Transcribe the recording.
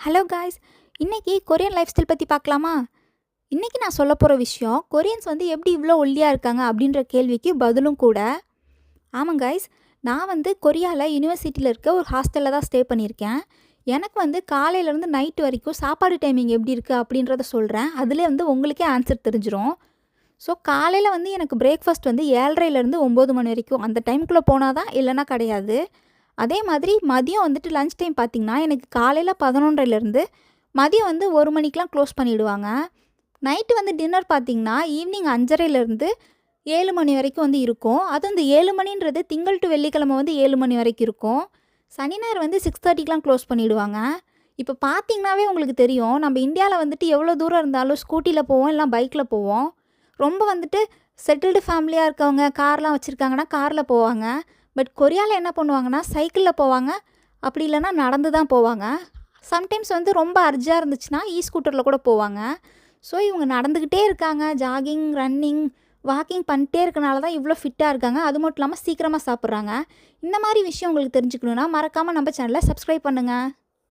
Hello guys, இன்னைக்கு Korean life style பற்றி பார்க்கலாமா? இன்னைக்கு நான் சொல்ல போகிற விஷயம் கொரியன்ஸ் வந்து எப்படி இவ்வளோ ஒல்லியாக இருக்காங்க அப்படின்ற கேள்விக்கு பதிலும் கூட. ஆமாம் காய்ஸ், நான் வந்து கொரியாவில் யூனிவர்சிட்டியில் இருக்க ஒரு ஹாஸ்டலில் தான் ஸ்டே பண்ணியிருக்கேன். எனக்கு வந்து காலையிலேருந்து நைட்டு வரைக்கும் சாப்பாடு டைமிங் எப்படி இருக்குது அப்படின்றத சொல்கிறேன். அதிலே வந்து உங்களுக்கே ஆன்சர் தெரிஞ்சிடும். ஸோ காலையில் வந்து எனக்கு பிரேக்ஃபாஸ்ட் வந்து 7:30லேருந்து 9 மணி வரைக்கும் அந்த டைமுக்குள்ளே போனால் தான், இல்லைன்னா கிடையாது. அதே மாதிரி மதியம் வந்துட்டு லஞ்ச் டைம் பார்த்திங்கன்னா எனக்கு காலையில் 11:30லேருந்து மதியம் வந்து 1 மணிக்கெலாம் க்ளோஸ் பண்ணிவிடுவாங்க. நைட்டு வந்து டின்னர் பார்த்திங்கன்னா ஈவினிங் 5:30லேருந்து 7 மணி வரைக்கும் வந்து இருக்கும். அதுவும் இந்த 7 மணின்றது திங்கள் டு வெள்ளிக்கிழமை வந்து 7 மணி வரைக்கும் இருக்கும். சனி ஞாயிறு வந்து 6:30க்கெலாம் க்ளோஸ் பண்ணிவிடுவாங்க. இப்போ பார்த்திங்கனாவே உங்களுக்கு தெரியும், நம்ம இந்தியாவில் வந்துட்டு எவ்வளோ தூரம் இருந்தாலும் ஸ்கூட்டியில் போவோம், இல்லை பைக்கில் போவோம். ரொம்ப வந்துட்டு செட்டில்டு ஃபேமிலியாக இருக்கவங்க கார்லாம் வச்சுருக்காங்கன்னா காரில் போவாங்க. பட் கொரியாவில் என்ன பண்ணுவாங்கன்னா சைக்கிளில் போவாங்க, அப்படி இல்லைன்னா நடந்து தான் போவாங்க. சம்டைம்ஸ் வந்து ரொம்ப அர்ஜென்ட்டாக இருந்துச்சுன்னா ஸ்கூட்டரில் கூட போவாங்க. ஸோ இவங்க நடந்துக்கிட்டே இருக்காங்க, ஜாகிங், ரன்னிங், வாக்கிங் பண்ணிட்டே இருக்கனால தான் இவ்வளோ ஃபிட்டாக இருக்காங்க. அது மட்டும் இல்லாமல் சீக்கிரமாக சாப்பிட்றாங்க. இந்த மாதிரி விஷயம் உங்களுக்கு தெரிஞ்சுக்கணுன்னா மறக்காமல் நம்ம சேனலை சப்ஸ்கிரைப் பண்ணுங்கள்.